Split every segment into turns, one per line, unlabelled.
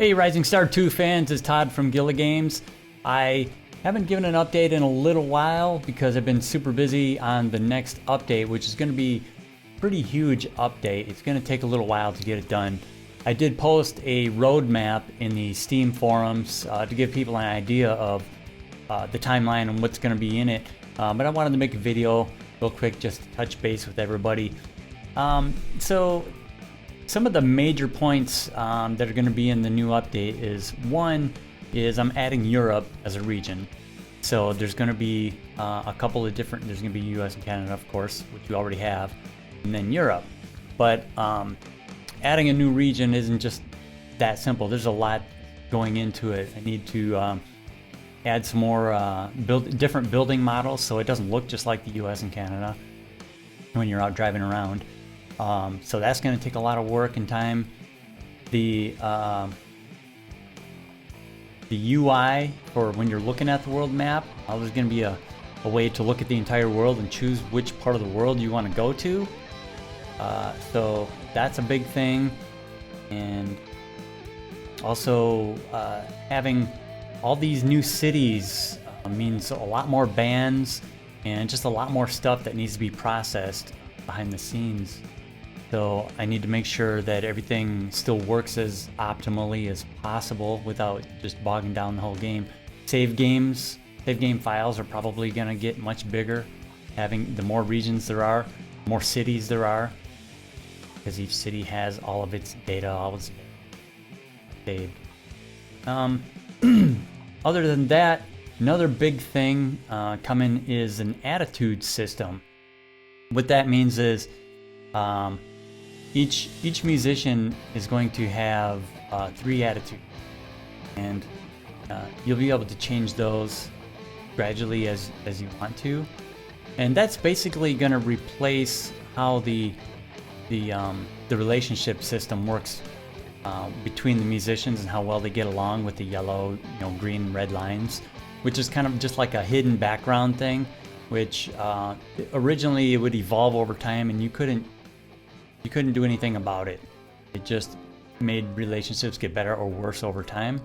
Hey Rising Star 2 fans, it's Todd from Guilla Games. I haven't given an update in a little while because I've been super busy on the next update, which is going to be a pretty huge update. It's going to take a little while to get it done. I did post a roadmap in the Steam forums to give people an idea of the timeline and what's going to be in it, but I wanted to make a video real quick just to touch base with everybody. So some of the major points that are going to be in the new update is, one is I'm adding Europe as a region. So there's going to be a couple of different, there's going to be US and Canada, of course, which you already have, and then Europe. But adding a new region isn't just that simple. There's a lot going into it. I need to add some more different building models so it doesn't look just like the US and Canada when you're out driving around. So that's going to take a lot of work and time. The UI for when you're looking at the world map, there's going to be a way to look at the entire world and choose which part of the world you want to go to. So that's a big thing. And also having all these new cities means a lot more bands and just a lot more stuff that needs to be processed behind the scenes. So I need to make sure that everything still works as optimally as possible without just bogging down the whole game. Save game files are probably going to get much bigger. Having the more regions there are, more cities there are, because each city has all of its data always saved. Other than that, another big thing coming is an attitude system. What that means is each musician is going to have 3 attitudes, and you'll be able to change those gradually as you want to, and that's basically going to replace how the relationship system works between the musicians and how well they get along with the yellow, green, red lines, which is kind of just like a hidden background thing, which originally it would evolve over time and you couldn't do anything about it. It just made relationships get better or worse over time.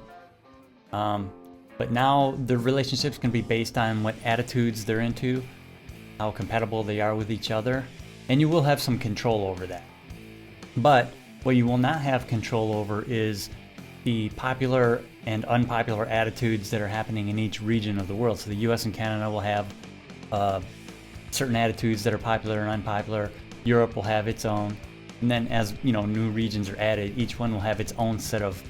But now the relationships can be based on what attitudes they're into, how compatible they are with each other, and you will have some control over that. But what you will not have control over is the popular and unpopular attitudes that are happening in each region of the world. So the US and Canada will have certain attitudes that are popular and unpopular. Europe will have its own. And then as new regions are added, each one will have its own set of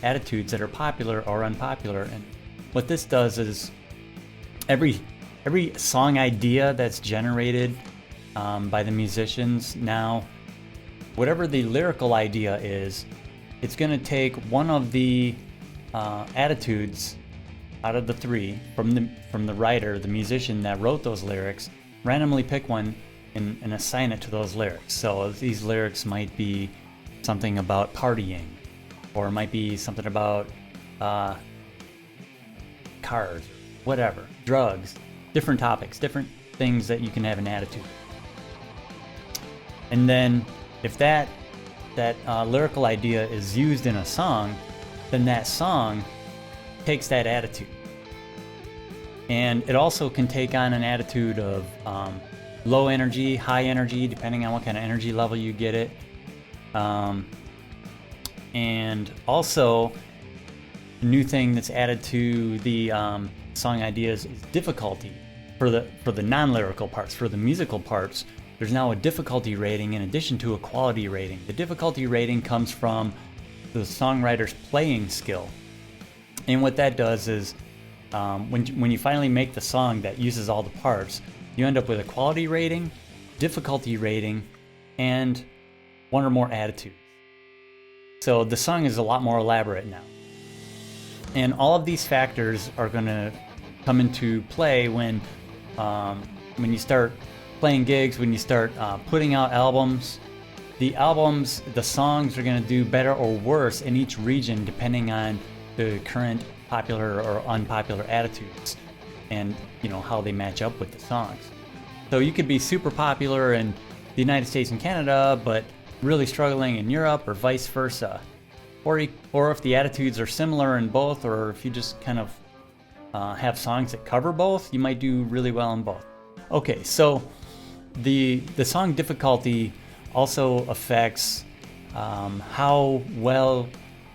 attitudes that are popular or unpopular. And what this does is every song idea that's generated by the musicians now, whatever the lyrical idea is, it's going to take one of the attitudes out of the 3 from the writer, the musician that wrote those lyrics, randomly pick one and assign it to those lyrics. So these lyrics might be something about partying, or it might be something about cars, whatever, drugs, different topics, different things that you can have an attitude. And then if that lyrical idea is used in a song, then that song takes that attitude. And it also can take on an attitude of low energy, high energy, depending on what kind of energy level you get it. And also, the new thing that's added to the song ideas is difficulty. For the non-lyrical parts, for the musical parts, there's now a difficulty rating in addition to a quality rating. The difficulty rating comes from the songwriter's playing skill. And what that does is, when you finally make the song that uses all the parts, you end up with a quality rating, difficulty rating, and one or more attitudes. So the song is a lot more elaborate now. And all of these factors are going to come into play when you start playing gigs, when you start putting out albums. The songs are going to do better or worse in each region depending on the current popular or unpopular attitudes and how they match up with the songs. So you could be super popular in the United States and Canada but really struggling in Europe, or vice versa. or if the attitudes are similar in both, or if you just kind of have songs that cover both, you might do really well in both. Okay, so the song difficulty also affects how well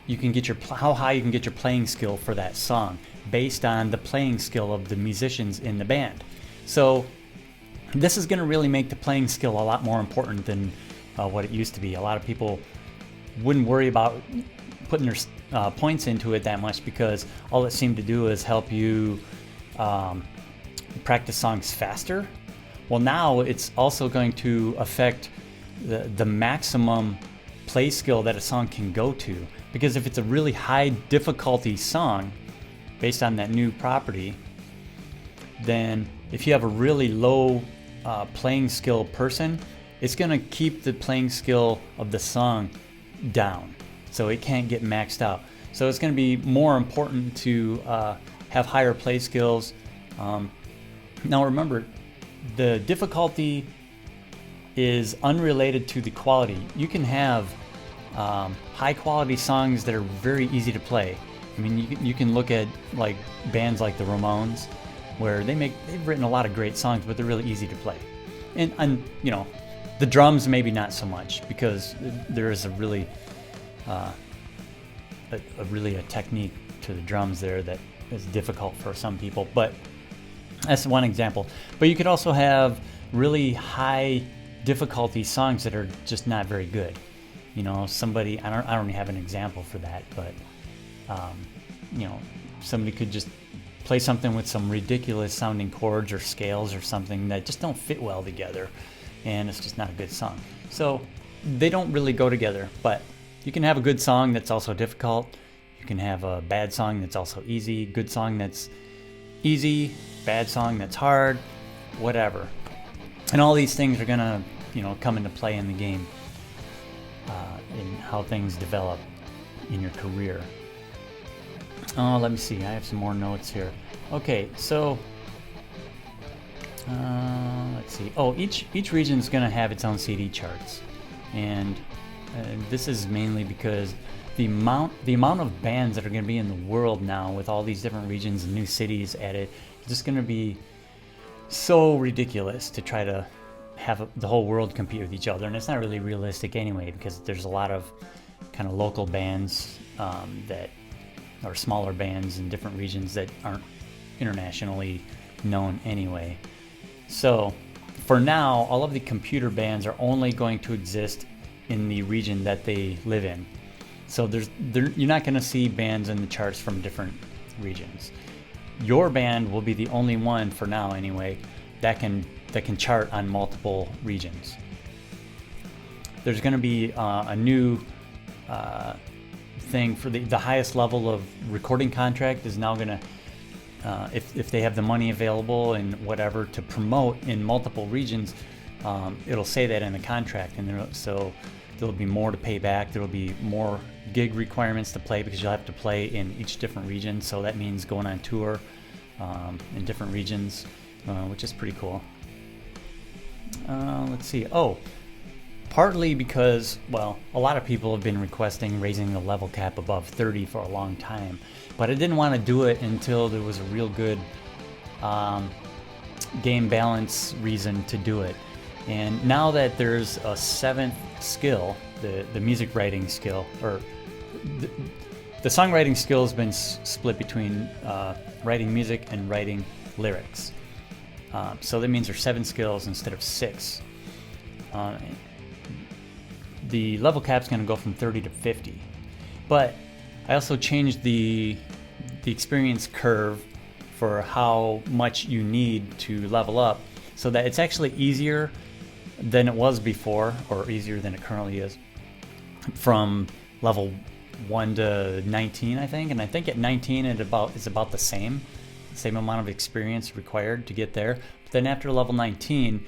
you can get how high you can get your playing skill for that song based on the playing skill of the musicians in the band. So this is going to really make the playing skill a lot more important than what it used to be. A lot of people wouldn't worry about putting their points into it that much because all it seemed to do is help you practice songs faster. Well, now it's also going to affect the maximum play skill that a song can go to, because if it's a really high difficulty song based on that new property, then if you have a really low playing skill person, it's going to keep the playing skill of the song down, so it can't get maxed out. So it's going to be more important to have higher play skills. Now remember, the difficulty is unrelated to the quality. You can have high quality songs that are very easy to play. I mean, you can look at like bands like the Ramones, where they've written a lot of great songs, but they're really easy to play. And you know, the drums maybe not so much, because there is a really a technique to the drums there that is difficult for some people. But that's one example. But you could also have really high difficulty songs that are just not very good. You know, I don't have an example for that, but you know, somebody could just play something with some ridiculous sounding chords or scales or something that just don't fit well together, and it's just not a good song. So they don't really go together. But you can have a good song that's also difficult. You can have a bad song that's also easy, good song that's easy, bad song that's hard, whatever. And all these things are gonna, you know, come into play in the game, in how things develop in your career. Let me see, I have some more notes here. Okay, so let's see. Oh, each region is gonna have its own CD charts, and this is mainly because the amount of bands that are going to be in the world now, with all these different regions and new cities added, is just going to be so ridiculous to try to have the whole world compete with each other. And it's not really realistic anyway, because there's a lot of kind of local bands that are smaller bands in different regions that aren't internationally known anyway. So for now, all of the computer bands are only going to exist in the region that they live in. So you're not going to see bands in the charts from different regions. Your band will be the only one, for now anyway, that can chart on multiple regions. There's going to be a new thing for the highest level of recording contract is now going to, if they have the money available and whatever to promote in multiple regions, it'll say that in the contract, and so there'll be more to pay back. There will be more gig requirements to play, because you'll have to play in each different region. So that means going on tour in different regions, which is pretty cool. Let's see. Oh, partly because, well, a lot of people have been requesting raising the level cap above 30 for a long time, but I didn't want to do it until there was a real good game balance reason to do it. And now that there's a seventh skill, the music writing skill, or the songwriting skill has been split between writing music and writing lyrics. So that means there's 7 skills instead of 6. The level cap's going to go from 30 to 50. But I also changed the experience curve for how much you need to level up, so that it's actually easier than it was before, or easier than it currently is, from level 1 to 19, I think. And I think at 19 it's about the same amount of experience required to get there. But then after level 19,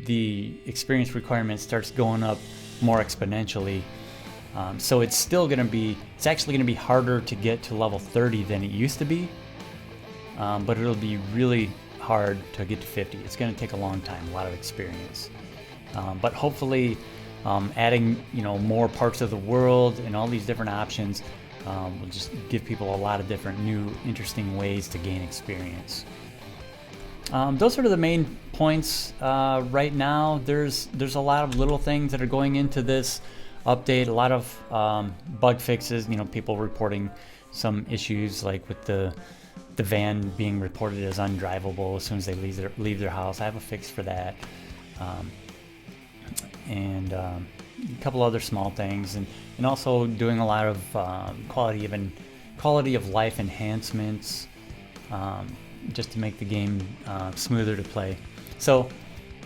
the experience requirement starts going up more exponentially. So it's actually going to be harder to get to level 30 than it used to be, but it'll be really hard to get to 50. It's going to take a long time, a lot of experience. But hopefully adding more parts of the world and all these different options will just give people a lot of different new interesting ways to gain experience. Those are the main points right now. There's a lot of little things that are going into this update, a lot of bug fixes, people reporting some issues like with the van being reported as undrivable as soon as they leave their house. I have a fix for that. And a couple other small things, and also doing a lot of quality of life enhancements just to make the game smoother to play. So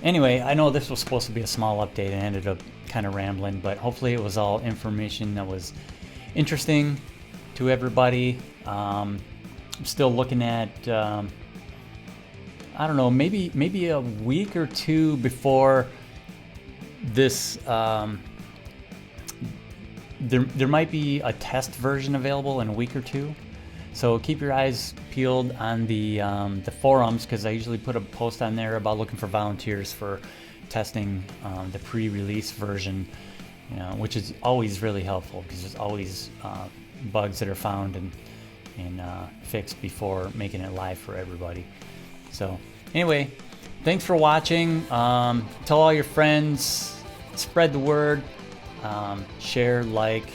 anyway, I know this was supposed to be a small update and ended up kind of rambling, but hopefully it was all information that was interesting to everybody. I'm still looking at I don't know, maybe a week or two before this there might be a test version available in a week or two, so keep your eyes peeled on the forums, because I usually put a post on there about looking for volunteers for testing the pre-release version, which is always really helpful because there's always bugs that are found and fixed before making it live for everybody. So anyway, thanks for watching. Tell all your friends, spread the word, share, like,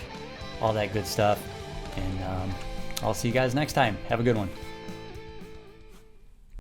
all that good stuff, and I'll see you guys next time. Have a good one.